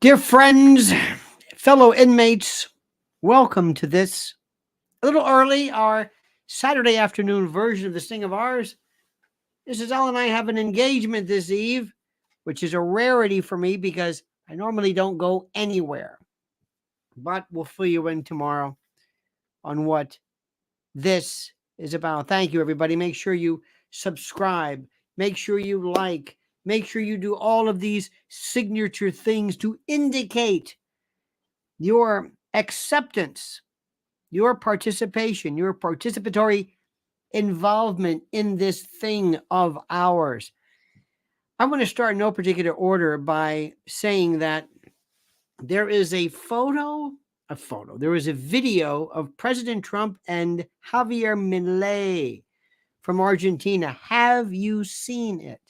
Dear friends, fellow inmates, welcome to this a little early, our Saturday afternoon version of this thing of ours. Mrs. L and I have an engagement this eve, which is a rarity for me because I normally don't go anywhere. But we'll fill you in tomorrow on what this is about. Thank you, everybody. Make sure you subscribe. Make sure you like. Make sure you do all of these signature things to indicate your acceptance, your participation, your participatory involvement in this thing of ours. I want to start in no particular order by saying that there is there is a video of President Trump and Javier Milei from Argentina. Have you seen it?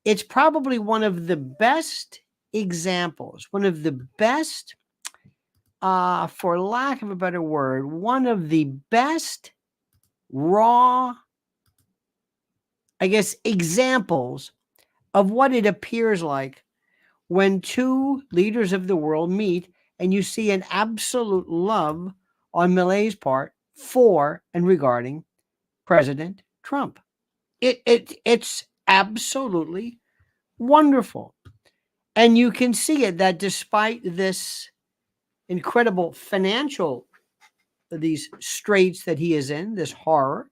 It's probably one of the best examples, one of the best, for lack of a better word, one of the best raw, examples of what it appears like when two leaders of the world meet and you see an absolute love on Milei's part for and regarding President Trump. It's absolutely wonderful. And you can see it that despite this incredible financial, these straits that he is in, this horror,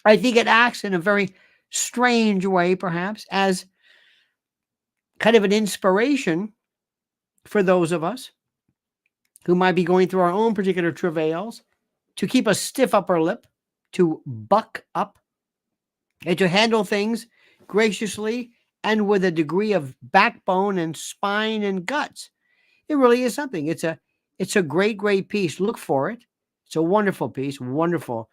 I think it acts in a very strange way, perhaps, as kind of an inspiration for those of us who might be going through our own particular travails, to keep a stiff upper lip, to buck up, and to handle things graciously and with a degree of backbone and spine and guts. It really is something. It's a great, great piece. Look for it. It's a wonderful piece. Wonderful.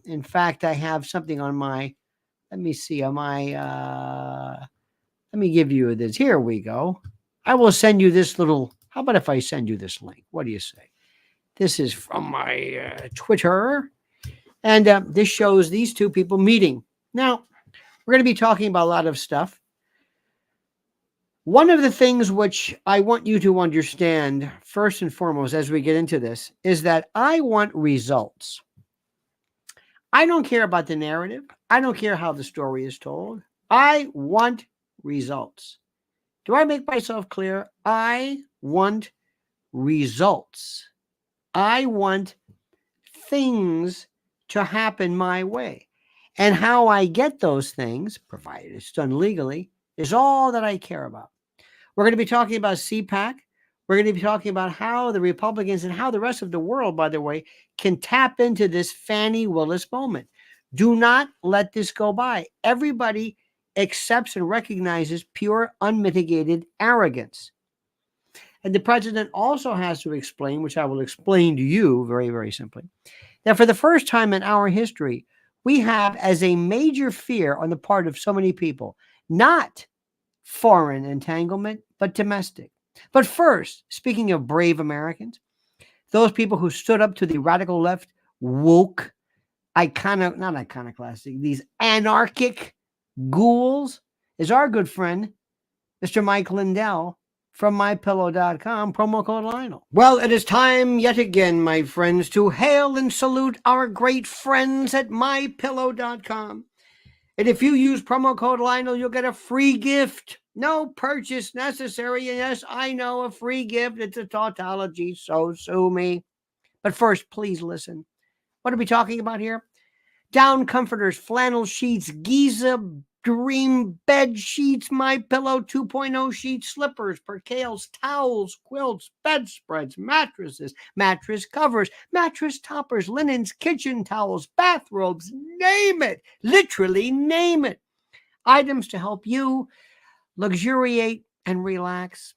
In fact, I have something on my, let me give you this. Here we go. I will send you this little, how about if I send you this link? What do you say? This is from my Twitter. And this shows these two people meeting. Now, we're going to be talking about a lot of stuff. One of the things which I want you to understand, first and foremost, as we get into this, is that I want results. I don't care about the narrative. I don't care how the story is told. I want results. Do I make myself clear? I want results. I want things to happen my way. And how I get those things, provided it's done legally, is all that I care about. We're going to be talking about CPAC. We're going to be talking about how the Republicans and how the rest of the world, by the way, can tap into this Fani Willis moment. Do not let this go by. Everybody accepts and recognizes pure, unmitigated arrogance. And the president also has to explain, which I will explain to you very, very simply, that for the first time in our history, we have as a major fear on the part of so many people, not foreign entanglement, but domestic. But first, speaking of brave Americans, those people who stood up to the radical left, woke, not iconoclastic, these anarchic ghouls, is our good friend, Mr. Mike Lindell from MyPillow.com, promo code Lionel. Well, it is time yet again, my friends, to hail and salute our great friends at MyPillow.com. And if you use promo code Lionel, you'll get a free gift. No purchase necessary. Yes, I know, a free gift. It's a tautology, so sue me. But first, please listen. What are we talking about here? Down comforters, flannel sheets, Giza Dream bed sheets, MyPillow 2.0 sheets, slippers, percales, towels, quilts, bedspreads, mattresses, mattress covers, mattress toppers, linens, kitchen towels, bathrobes, name it. Literally name it. Items to help you luxuriate and relax.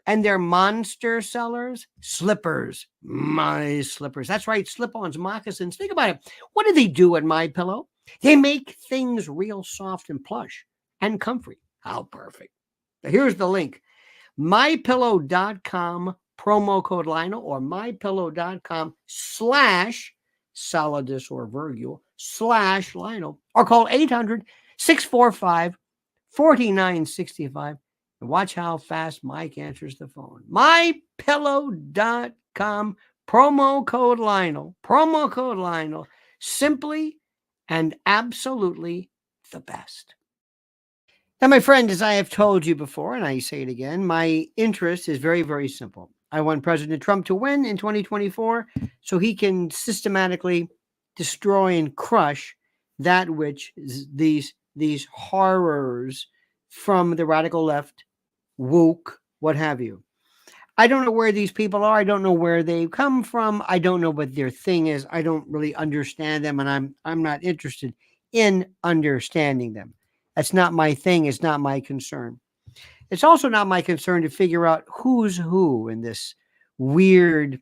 And they're monster sellers. Slippers, my slippers. That's right, slip-ons, moccasins. Think about it. What do they do at MyPillow? They make things real soft and plush and comfy. How perfect. Now here's the link. MyPillow.com, promo code Lionel, or MyPillow.com /Solidus or Virgil /Lionel, or call 800-645-4965. Watch how fast Mike answers the phone. MyPillow.com, promo code Lionel. Promo code Lionel. Simply and absolutely the best. Now, my friend, as I have told you before, and I say it again, my interest is very, very simple. I want President Trump to win in 2024 so he can systematically destroy and crush that which these horrors from the radical left, woke, what have you. I don't know where these people are. I don't know where they come from. I don't know what their thing is. I don't really understand them, and I'm not interested in understanding them. That's not my thing. It's not my concern. It's also not my concern to figure out who's who in this weird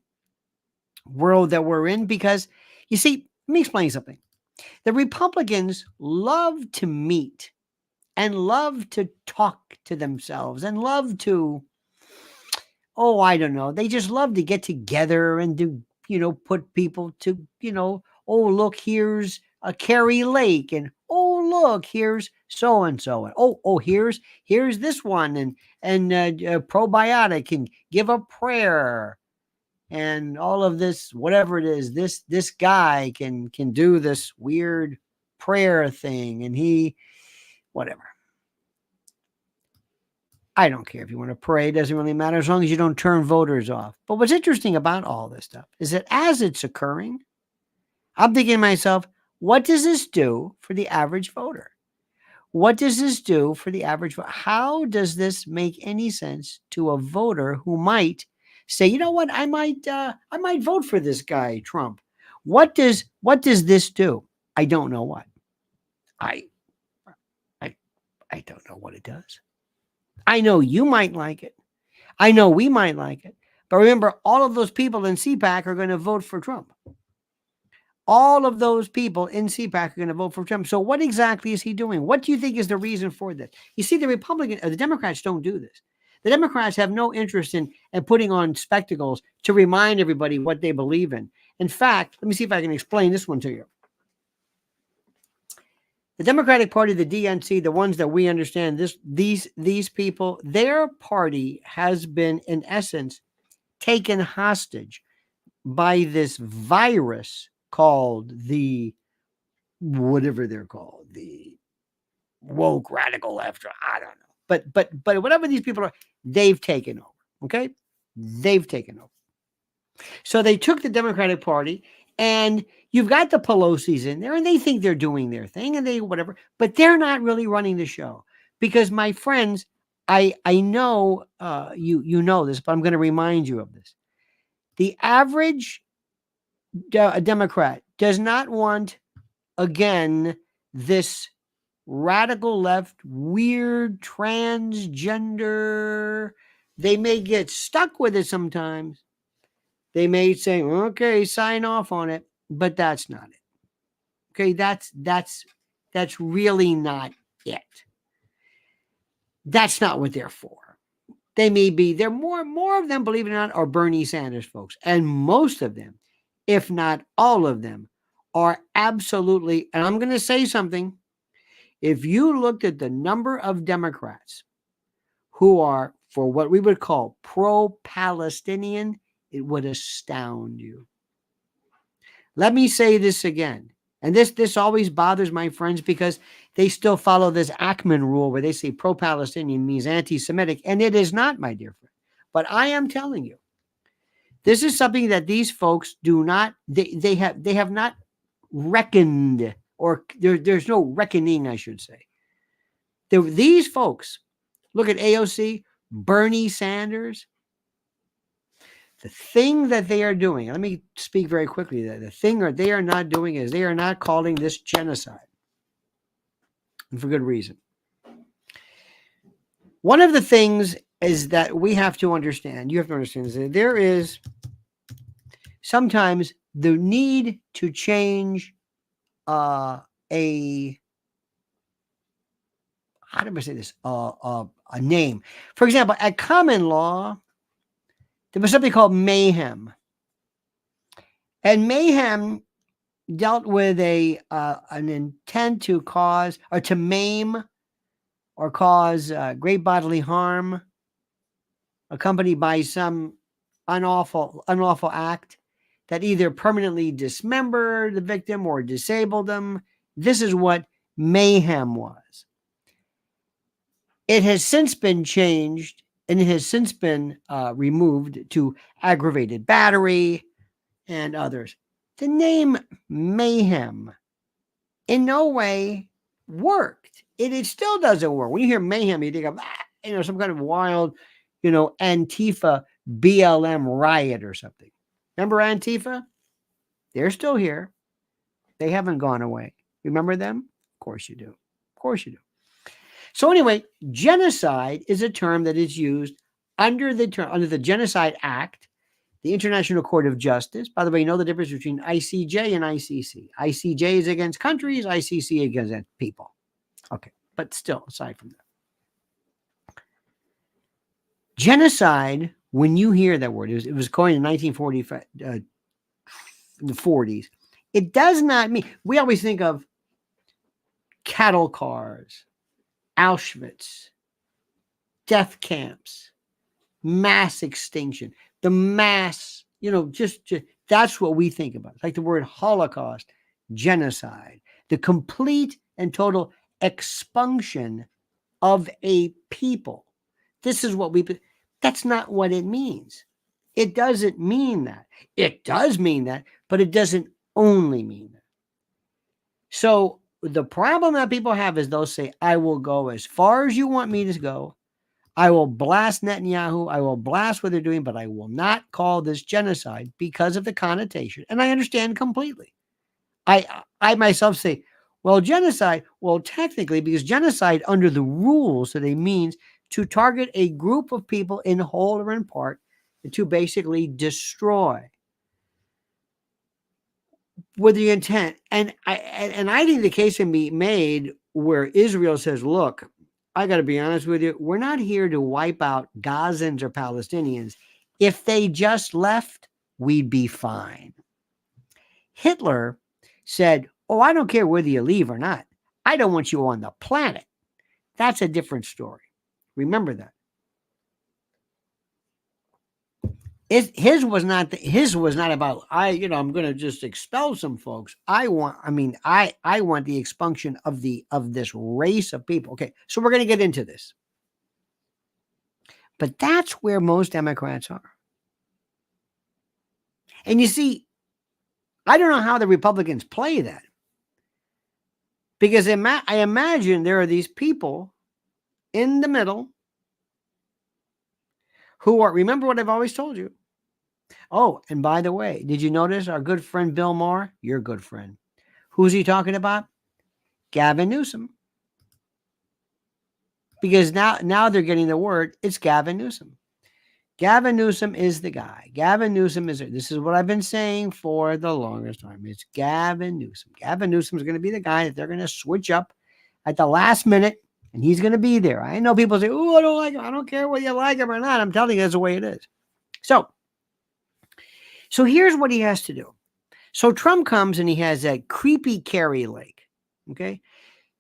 world that we're in, because, you see, let me explain something. The Republicans love to meet and love to talk to themselves and love to, oh, I don't know. They just love to get together and to, put people to, oh, look, here's a Carrie Lake, and oh, look, here's so and so, and oh, here's this one, and probiotic, and give a prayer, and all of this, whatever it is, this guy can do this weird prayer thing, and he, whatever. I don't care if you want to pray. It doesn't really matter as long as you don't turn voters off. But what's interesting about all this stuff is that as it's occurring, I'm thinking to myself, what does this do for the average voter? What does this do for the average voter? How does this make any sense to a voter who might say, you know what, I might vote for this guy, Trump? What does this do? I don't know what. I don't know what it does. I know you might like it. I know we might like it. But remember, all of those people in CPAC are going to vote for Trump. All of those people in CPAC are going to vote for Trump. So what exactly is he doing? What do you think is the reason for this? You see, the Democrats don't do this. The Democrats have no interest in putting on spectacles to remind everybody what they believe in. In fact, let me see if I can explain this one to you. The Democratic Party, the DNC, the ones that we understand, these people, their party has been, in essence, taken hostage by this virus called the, whatever they're called, the woke radical left. I don't know. But whatever these people are, they've taken over. Okay? They've taken over. So they took the Democratic Party, and you've got the Pelosi's in there, and they think they're doing their thing, and they whatever, but they're not really running the show. Because, my friends, I know you know this, but I'm going to remind you of this. The average Democrat does not want, again, this radical left, weird, transgender. They may get stuck with it sometimes. They may say, okay, sign off on it, but that's not it. Okay, that's really not it. That's not what they're for. They're more of them, believe it or not, are Bernie Sanders folks. And most of them, if not all of them, are absolutely, and I'm going to say something, if you looked at the number of Democrats who are for what we would call pro-Palestinian, it would astound you. Let me say this again. And this always bothers my friends because they still follow this Ackman rule where they say pro-Palestinian means anti-Semitic, and it is not, my dear friend. But I am telling you, this is something that these folks do not, they have not reckoned, or there's no reckoning, I should say. These folks, look at AOC, Bernie Sanders. The thing that they are doing, let me speak very quickly, the thing that they are not doing is they are not calling this genocide. And for good reason. One of the things is that we have to understand, you have to understand, is that there is sometimes the need to change how do I say this? A name. For example, at common law, there was something called mayhem. And mayhem dealt with an intent to cause or to maim or cause great bodily harm accompanied by some unlawful act that either permanently dismembered the victim or disabled them. This is what mayhem was. It has since been changed and it has since been removed to aggravated battery and others. The name mayhem in no way worked. It still doesn't work. When you hear mayhem, you think of some kind of wild, Antifa BLM riot or something. Remember Antifa? They're still here. They haven't gone away. Remember them? Of course you do. Of course you do. So anyway, genocide is a term that is used under the Genocide Act, the International Court of Justice. By the way, you know the difference between ICJ and ICC. ICJ is against countries, ICC against people. Okay, but still, aside from that. Genocide, when you hear that word, it was coined in 1945, in the 40s. It does not mean, we always think of cattle cars, Auschwitz, death camps, mass extinction, the mass, just that's what we think about. It's like the word Holocaust, genocide, the complete and total expunction of a people. This is what that's not what it means. It doesn't mean that. It does mean that, but it doesn't only mean that. So the problem that people have is they'll say, I will go as far as you want me to go. I will blast Netanyahu. I will blast what they're doing, but I will not call this genocide because of the connotation. And I understand completely. I myself say, well, genocide, technically, because genocide under the rules that it means to target a group of people in whole or in part to basically destroy with the intent. And I think the case can be made where Israel says, look, I got to be honest with you. We're not here to wipe out Gazans or Palestinians. If they just left, we'd be fine. Hitler said, oh, I don't care whether you leave or not. I don't want you on the planet. That's a different story. Remember that. His was not about I'm going to just expel some folks. I want the expunction of this race of people. Okay, so we're going to get into this. But that's where most Democrats are. And you see, I don't know how the Republicans play that. Because I imagine there are these people in the middle who are, remember what I've always told you. Oh, and by the way, did you notice our good friend Bill Maher? Your good friend. Who's he talking about? Gavin Newsom. Because now they're getting the word, it's Gavin Newsom. Gavin Newsom is the guy. Gavin Newsom this is what I've been saying for the longest time. It's Gavin Newsom. Gavin Newsom is going to be the guy that they're going to switch up at the last minute, and he's going to be there. I know people say, oh, I don't like him. I don't care whether you like him or not. I'm telling you, that's the way it is. So here's what he has to do. So Trump comes and he has that creepy Carrie Lake. Okay.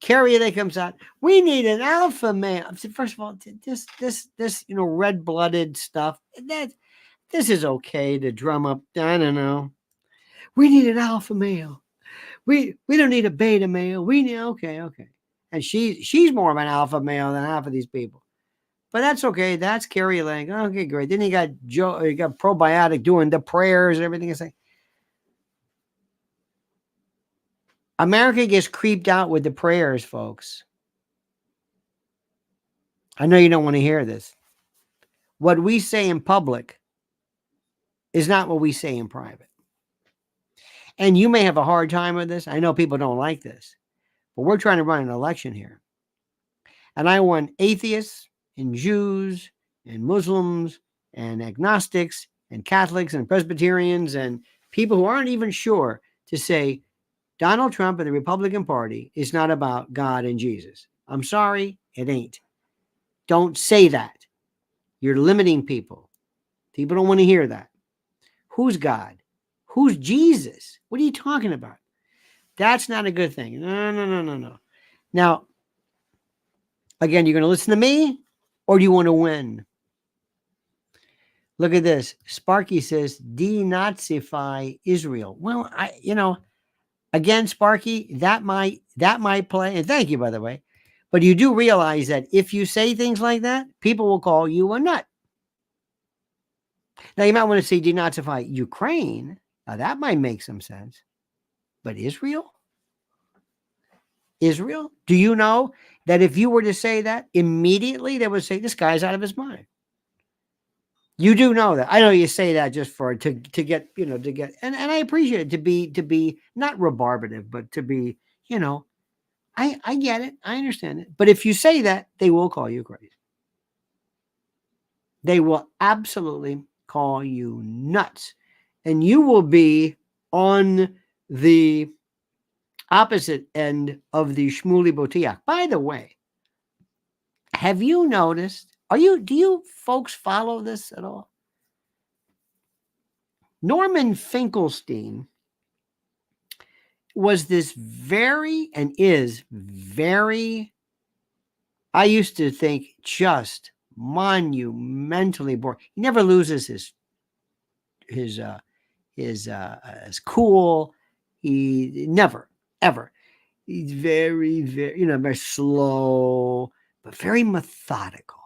Carrie Lake comes out. We need an alpha male. First of all, this red-blooded stuff. This is okay to drum up. I don't know. We need an alpha male. We don't need a beta male. We need okay. And she's more of an alpha male than half of these people. But that's okay. That's Carrie Lake. Okay, great. Then you got Probiotic doing the prayers and everything. It's like America gets creeped out with the prayers, folks. I know you don't want to hear this. What we say in public is not what we say in private. And you may have a hard time with this. I know people don't like this. But we're trying to run an election here. And I want atheists and Jews and Muslims and agnostics and Catholics and Presbyterians and people who aren't even sure to say Donald Trump and the Republican Party is not about God and Jesus. I'm sorry, it ain't. Don't say that. You're limiting people. People don't want to hear that. Who's God? Who's Jesus? What are you talking about? That's not a good thing. No. Now, Again, you're going to listen to me, or do you want to win? Look at this. Sparky says, denazify Israel. Well, again, Sparky, that might play. And thank you, by the way. But you do realize that if you say things like that, people will call you a nut. Now, you might want to say denazify Ukraine. Now, that might make some sense. But Israel? Israel? Do you know that if you were to say that, immediately they would say, this guy's out of his mind? You do know that. I know you say that just to get, and I appreciate it to be not rebarbative, but to be, I get it. I understand it. But if you say that, they will call you crazy. They will absolutely call you nuts. And you will be on the opposite end of the Shmuley Botiach. By the way, have you noticed, do you folks follow this at all? Norman Finkelstein was this is very, I used to think, just monumentally boring. He never loses his cool. He never, ever. He's very, very, very slow, but very methodical.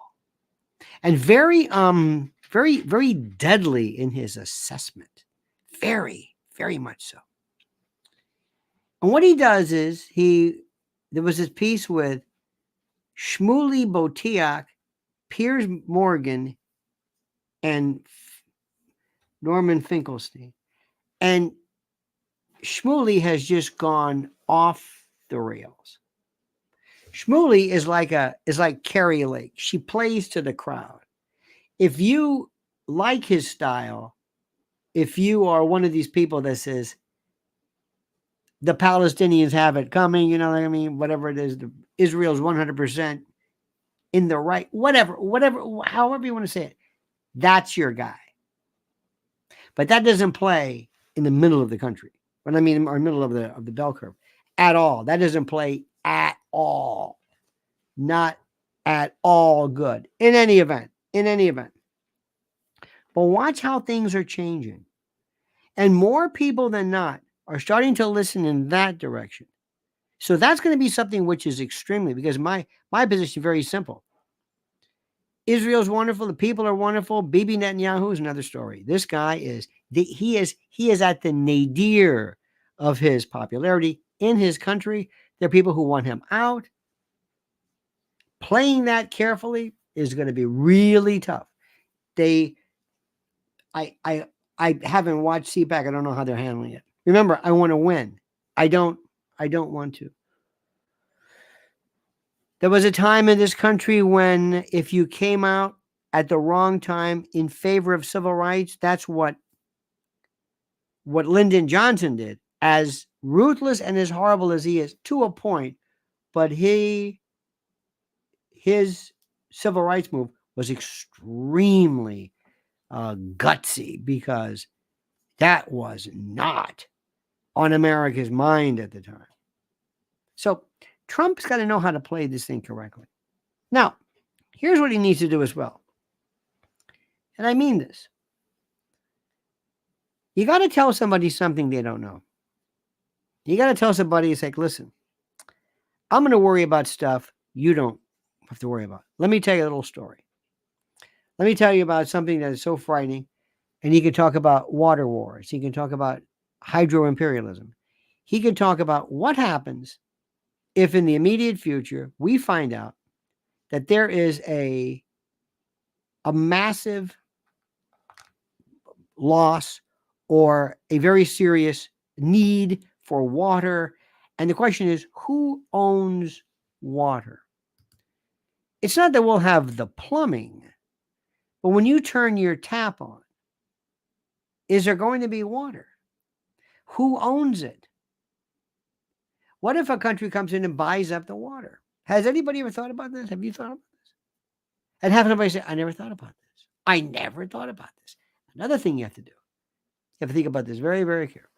And very, very deadly in his assessment. Very, very much so. And what he does is there was this piece with Shmuley Botiach, Piers Morgan, and Norman Finkelstein. And Shmuley has just gone off the rails. Shmuley is like Carrie Lake. She plays to the crowd. If you like his style, if you are one of these people that says the Palestinians have it coming, you know what I mean? Whatever it is, Israel's 100% in the right, whatever, however you want to say it, that's your guy. But that doesn't play in the middle of the country. When I mean, or middle of the bell curve, at all. That doesn't play at all. Not at all good. In any event. But watch how things are changing. And more people than not are starting to listen in that direction. So that's going to be something which is extremely, because my position is very simple. Israel's wonderful. The people are wonderful. Bibi Netanyahu is another story. This guy he is at the nadir of his popularity in his country. There are people who want him out. Playing that carefully is going to be really tough. I haven't watched CPAC. I don't know how they're handling it. Remember, I want to win. I don't want to. There was a time in this country when if you came out at the wrong time in favor of civil rights, that's what Lyndon Johnson did. As ruthless and as horrible as he is, to a point, but his civil rights move was extremely gutsy, because that was not on America's mind at the time. So Trump's got to know how to play this thing correctly. Now, here's what he needs to do as well. And I mean this. You got to tell somebody something they don't know. You got to tell somebody, it's like, listen, I'm going to worry about stuff you don't have to worry about. Let me tell you a little story. Let me tell you about something that is so frightening. And he can talk about water wars. He can talk about hydro-imperialism. He can talk about what happens if in the immediate future we find out that there is a massive loss or a very serious need for water. And the question is, who owns water? It's not that we'll have the plumbing, but when you turn your tap on, is there going to be water? Who owns it? What if a country comes in and buys up the water? Has anybody ever thought about this? Have you thought about this? And have somebody say, I never thought about this. I never thought about this. Another thing you have to do, you have to think about this very, very carefully.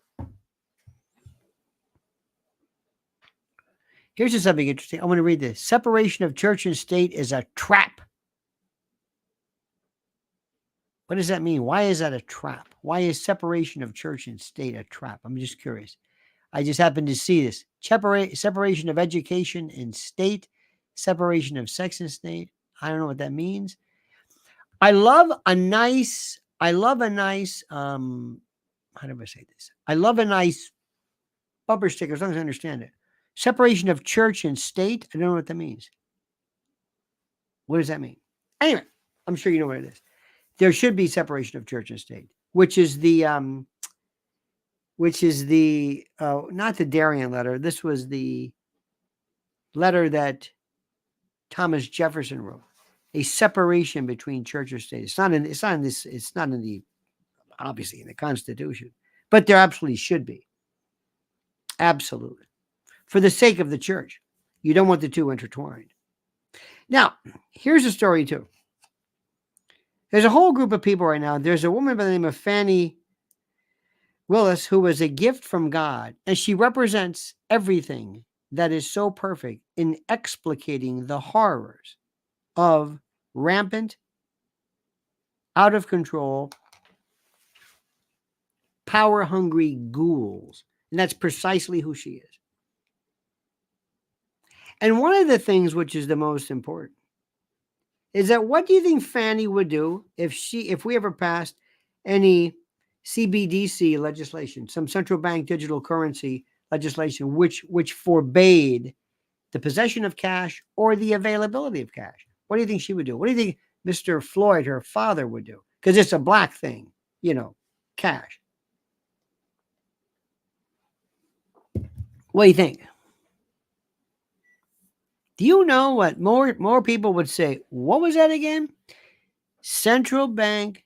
Here's something interesting. I want to read this. Separation of church and state is a trap. What does that mean? Why is that a trap? Why is separation of church and state a trap? I'm just curious. I just happened to see this. Separation of education and state, separation of sex and state. I don't know what that means. I love a nice, how do I say this? I love a nice bumper sticker, as long as I understand it. Separation of church and state. I don't know what that means. What does that mean? Anyway, I'm sure you know what it is. There should be separation of church and state, which is the not the Darien letter. This was the letter that Thomas Jefferson wrote. A separation between church or state. It's not in the obviously in the Constitution, but there absolutely should be. Absolutely. For the sake of the church. You don't want the two intertwined. Now, here's a story too. There's a whole group of people right now. There's a woman by the name of Fani Willis who was a gift from God, and she represents everything that is so perfect in explicating the horrors of rampant, out of control, power-hungry ghouls. And that's precisely who she is. And one of the things which is the most important is that what do you think Fani would do if we ever passed any CBDC legislation, some central bank digital currency legislation, which forbade the possession of cash or the availability of cash? What do you think she would do? What do you think Mr. Floyd, her father, would do? Because it's a black thing, cash. What do you think? Do you know what more people would say? What was that again? Central bank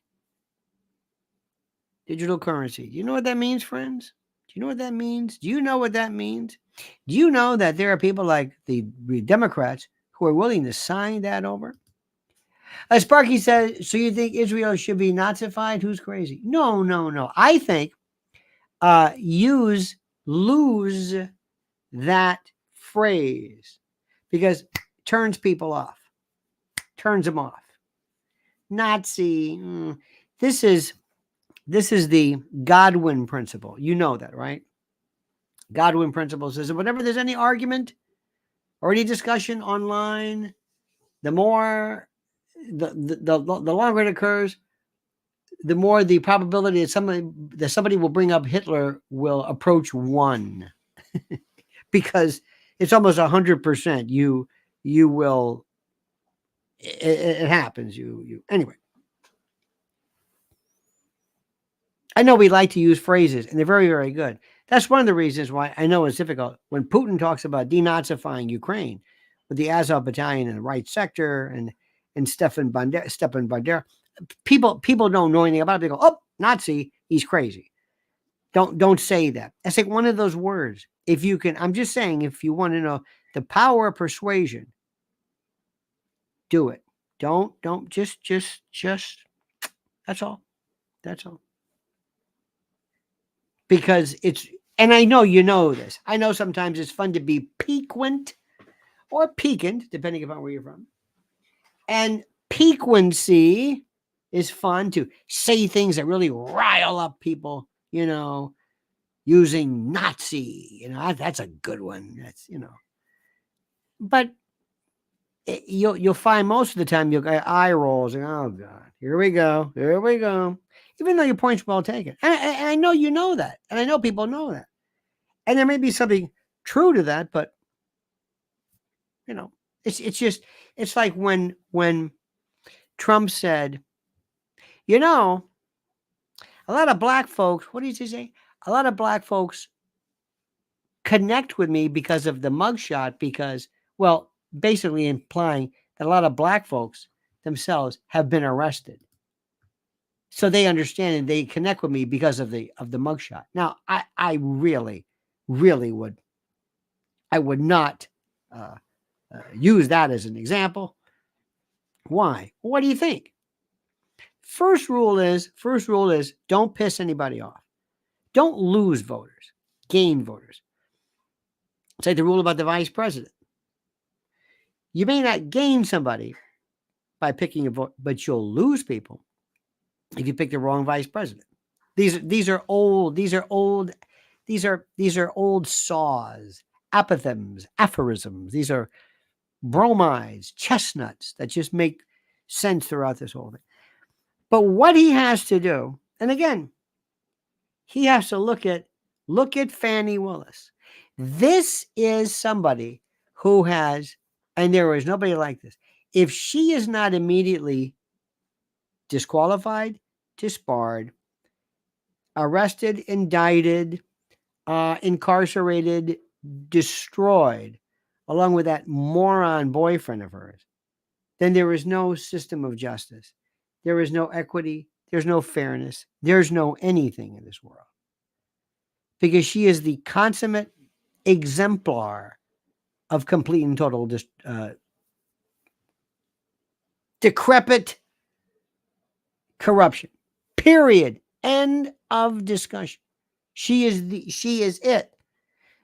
digital currency. Do you know what that means, friends? Do you know what that means? Do you know what that means? Do you know that there are people like the Democrats who are willing to sign that over? Sparky says, so you think Israel should be Nazified? Who's crazy? No. I think lose that phrase because it turns people off. Turns them off. Nazi. This is the Godwin principle. You know that, right? Godwin principle says that whenever there's any argument or any discussion online, the more the longer it occurs, the more the probability that somebody will bring up Hitler will approach 1. Because it's almost 100%. You will. It happens. Anyway. I know we like to use phrases, and they're very, very good. That's one of the reasons why I know it's difficult when Putin talks about denazifying Ukraine with the Azov battalion in the right sector and Stepan Bandera. People don't know anything about it. They go, oh, Nazi, he's crazy. Don't say that. That's like one of those words. If you can, I'm just saying, if you want to know the power of persuasion, do it. Don't just, that's all. That's all. Because and I know you know this. I know sometimes it's fun to be piquant or piquant, depending upon where you're from. And piquancy is fun to say things that really rile up people, using Nazi, that's a good one. That's, but you'll find most of the time you'll get eye rolls and, oh God, here we go. Even though your point's well taken. And I know you know that. And I know people know that. And there may be something true to that, but it's like when Trump said, a lot of black folks, what did he say? A lot of black folks connect with me because of the mugshot, because, well, basically implying that a lot of black folks themselves have been arrested. So they understand and they connect with me because of the mugshot. Now, I really would not use that as an example. Why? What do you think? First rule is don't piss anybody off. Don't lose voters, gain voters. It's like the rule about the vice president. You may not gain somebody by picking a vote, but you'll lose people if you pick the wrong vice president. These are old saws, apothegms, aphorisms. These are bromides, chestnuts that just make sense throughout this whole thing. But what he has to do, and again, he has to look at Fani Willis. This is somebody who has, and there is nobody like this. If she is not immediately disqualified, disbarred, arrested, indicted, incarcerated, destroyed, along with that moron boyfriend of hers, then there is no system of justice. There is no equity. There's no fairness. There's no anything in this world. Because she is the consummate exemplar of complete and total decrepit corruption. Period. End of discussion. She is it.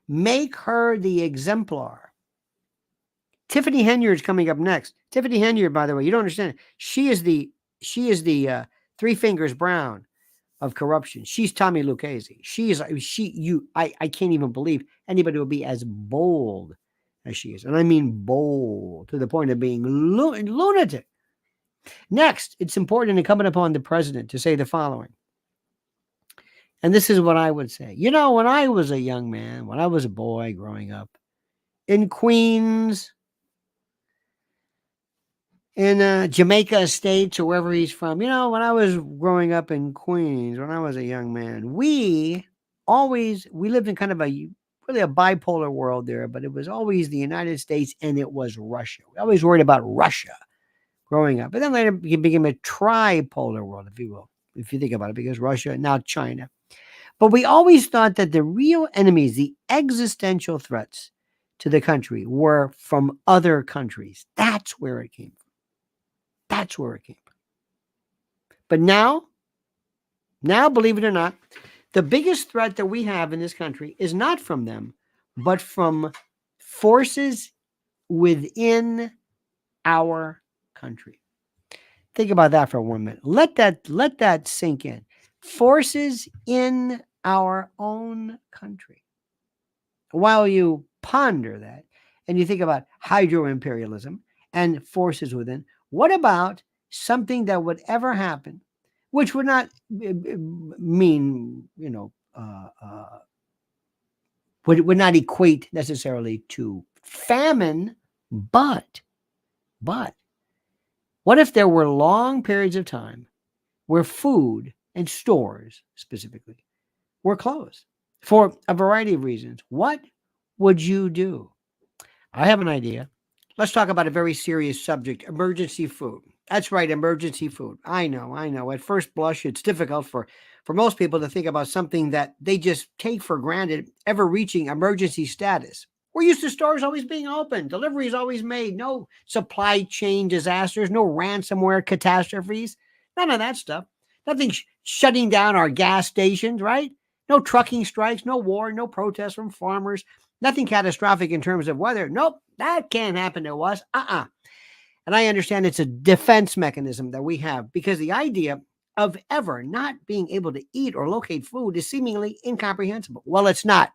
Make her the exemplar. Tiffany Henyard is coming up next. Tiffany Henyard, by the way, you don't understand. She is the Three Fingers Brown of corruption. She's Tommy Lucchese. I can't even believe anybody would be as bold as she is. And I mean bold to the point of being lunatic. Next, it's important incumbent upon the president to say the following. And this is what I would say. You know, when I was a young man, when I was a boy growing up in Queens, in Jamaica Estates or wherever he's from, you know, when I was growing up in Queens, when I was a young man, we lived in kind of really a bipolar world there, but it was always the United States and it was Russia. We always worried about Russia growing up. But then later it became a tripolar world, if you will, if you think about it, because Russia, now China. But we always thought that the real enemies, the existential threats to the country were from other countries. That's where it came from. That's where it came from. But now, believe it or not, the biggest threat that we have in this country is not from them, but from forces within our country. Think about that for 1 minute. Let that sink in. Forces in our own country. While you ponder that and you think about hydro-imperialism and forces within, what about something that would ever happen, which would not mean, would not equate necessarily to famine, but what if there were long periods of time where food and stores specifically were closed for a variety of reasons? What would you do? I have an idea. Let's talk about a very serious subject, emergency food. That's right, emergency food. I know. At first blush, it's difficult for most people to think about something that they just take for granted, ever reaching emergency status. We're used to stores always being open, deliveries always made, no supply chain disasters, no ransomware catastrophes, none of that stuff. Nothing shutting down our gas stations, right? No trucking strikes, no war, no protests from farmers, nothing catastrophic in terms of weather. Nope, that can't happen to us. And I understand it's a defense mechanism that we have because the idea of ever not being able to eat or locate food is seemingly incomprehensible. Well, it's not.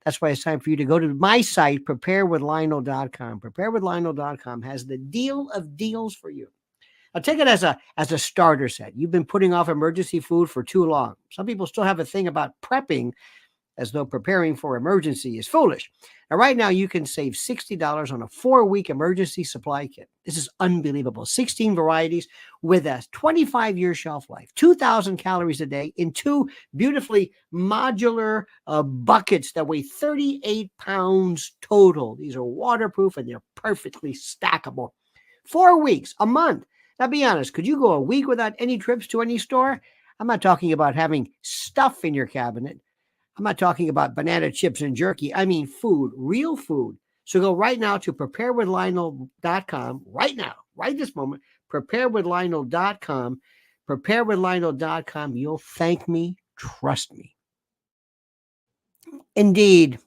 That's why it's time for you to go to my site, preparewithlionel.com. Preparewithlionel.com has the deal of deals for you. Now, take it as a starter set. You've been putting off emergency food for too long. Some people still have a thing about prepping as though preparing for emergency is foolish. Now, right now, you can save $60 on a 4-week emergency supply kit. This is unbelievable. 16 varieties with a 25-year shelf life, 2,000 calories a day in 2 beautifully modular buckets that weigh 38 pounds total. These are waterproof and they're perfectly stackable. 4 weeks, a month. Now, be honest, could you go a week without any trips to any store? I'm not talking about having stuff in your cabinet. I'm not talking about banana chips and jerky. I mean food, real food. So go right now to preparewithlionel.com, right now, right this moment, preparewithlionel.com, preparewithlionel.com. You'll thank me, trust me. Indeed.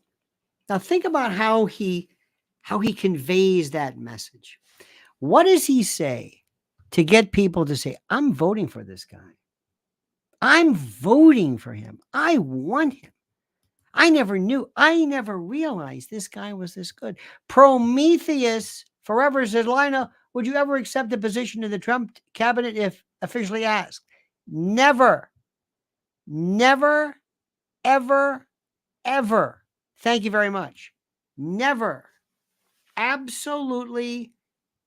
Now think about how he conveys that message. What does he say to get people to say, I'm voting for this guy? I'm voting for him. I want him. I never realized this guy was this good. Prometheus forever said, Lionel, would you ever accept a position in the Trump cabinet if officially asked? Never. Never, ever, ever. Thank you very much. Never. Absolutely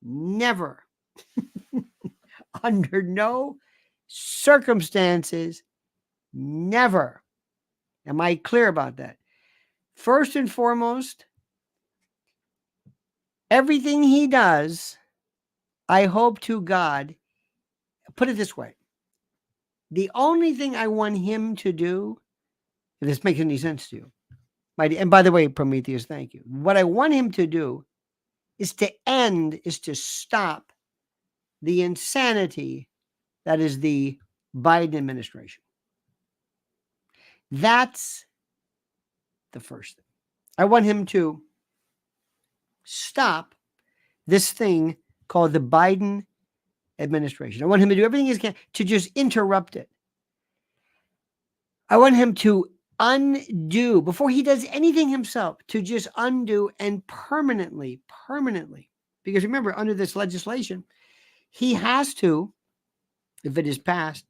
never. Under no circumstances, never. Am I clear about that? First and foremost, everything he does, I hope to God, put it this way. The only thing I want him to do, if this makes any sense to you, and by the way, Prometheus, thank you. What I want him to do is to stop the insanity that is the Biden administration. That's the first thing. I want him to stop this thing called the Biden administration. I want him to do everything he can to just interrupt it. I want him to undo, before he does anything himself, to just undo and permanently, because remember, under this legislation, he has to, if it is passed,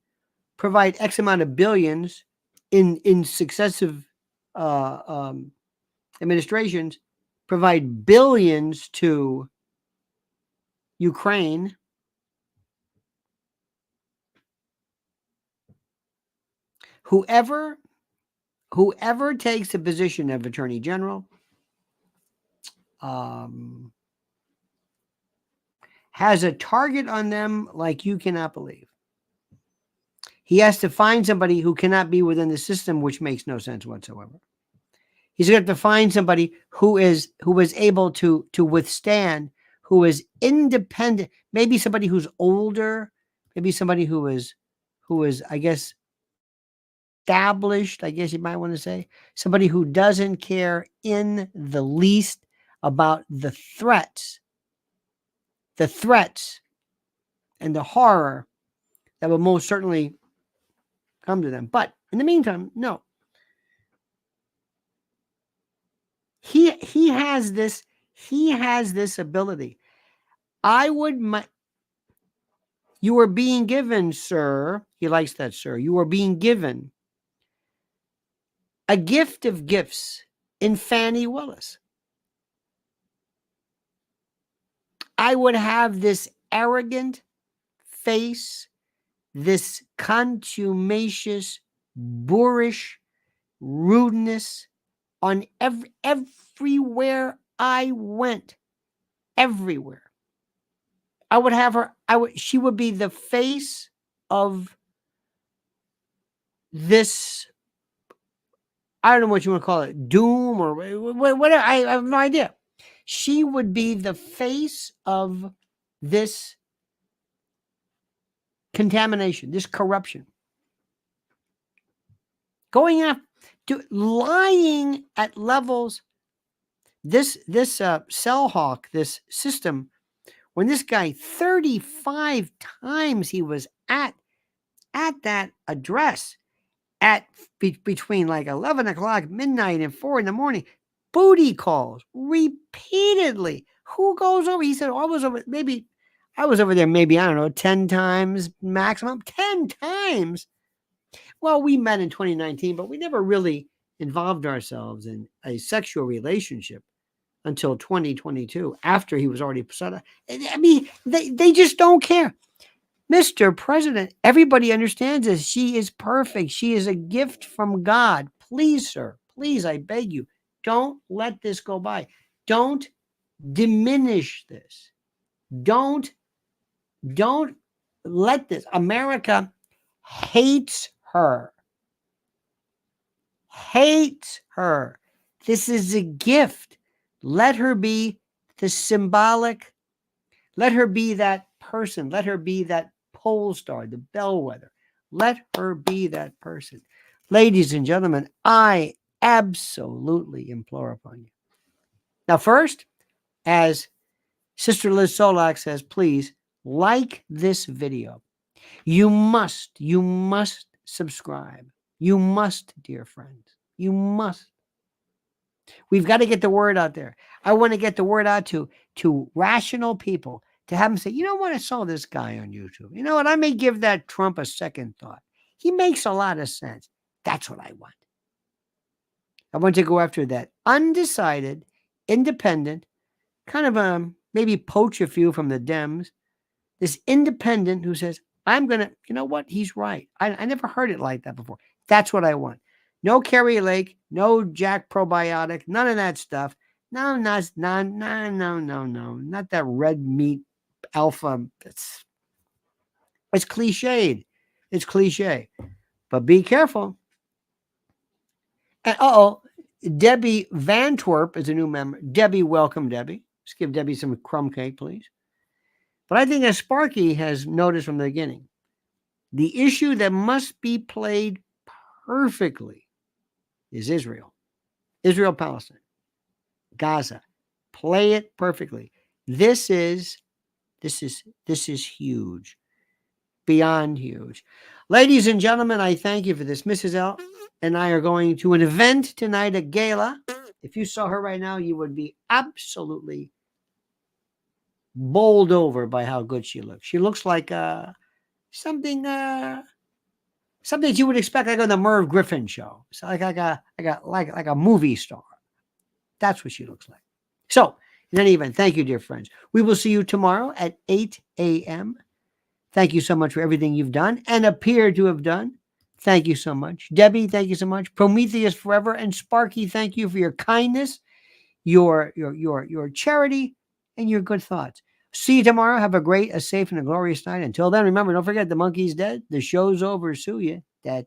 provide X amount of billions in successive administrations, provide billions to Ukraine, whoever takes the position of Attorney General has a target on them like you cannot believe. He has to find somebody who cannot be within the system, which makes no sense whatsoever. He's going to have to find somebody who is able to withstand, who is independent, maybe somebody who's older, maybe somebody who is, I guess, established, I guess you might want to say, somebody who doesn't care in the least about the threats and the horror that will most certainly come to them. But in the meantime, no. He has this ability. You are being given, sir. He likes that, sir. You are being given a gift of gifts in Fani Willis. I would have this arrogant face, this contumacious, boorish rudeness on everywhere I went. Everywhere. I would have her, she would be the face of this, I don't know what you want to call it, doom or whatever. I have no idea. She would be the face of this contamination, this corruption. Going after, lying at levels, this cell hawk, this system, when this guy 35 times he was at that address at between like 11 o'clock, midnight, and 4 a.m, booty calls repeatedly. Who goes over? He said, I was over there, maybe, I don't know, 10 times maximum. 10 times. Well, we met in 2019, but we never really involved ourselves in a sexual relationship until 2022, after he was already set up. I mean, they just don't care. Mr. President, everybody understands this. She is perfect. She is a gift from God. Please, sir, please, I beg you, don't let this go by. Don't diminish this. Don't let this. America hates her. Hates her. This is a gift. Let her be the symbolic. Let her be that person. Let her be that pole star, the bellwether. Let her be that person. Ladies and gentlemen, I absolutely implore upon you. Now, first, as Sister Liz Solak says, please like this video. You must subscribe. You must, dear friends. You must. We've got to get the word out there. I want to get the word out to rational people, to have them say, you know what, I saw this guy on YouTube. You know what, I may give that Trump a second thought. He makes a lot of sense. That's what I want. I want to go after that undecided, independent, kind of maybe poach a few from the Dems, this independent who says, I'm going to, you know what, he's right. I never heard it like that before. That's what I want. No Kerry Lake, no Jack Probiotic, none of that stuff. No, not that red meat alpha. It's cliched. It's cliche. But be careful. And Debbie Van Twerp is a new member. Debbie, welcome, Debbie. Let's give Debbie some crumb cake, please. But I think as Sparky has noticed from the beginning, the issue that must be played perfectly is Israel. Israel, Palestine, Gaza. Play it perfectly. This is huge. Beyond huge. Ladies and gentlemen, I thank you for this. Mrs. L and I are going to an event tonight, a gala. If you saw her right now, you would be absolutely bowled over by how good she looks. She looks like something that you would expect like on the Merv Griffin show. It's like a movie star. That's what she looks like. So, in any event, thank you, dear friends. We will see you tomorrow at 8 a.m. Thank you so much for everything you've done and appear to have done. Thank you so much. Debbie, thank you so much. Prometheus forever. And Sparky, thank you for your kindness, your charity, and your good thoughts. See you tomorrow. Have a safe and a glorious night. Until then, remember, don't forget the monkey's dead. The show's over. Sue you. That.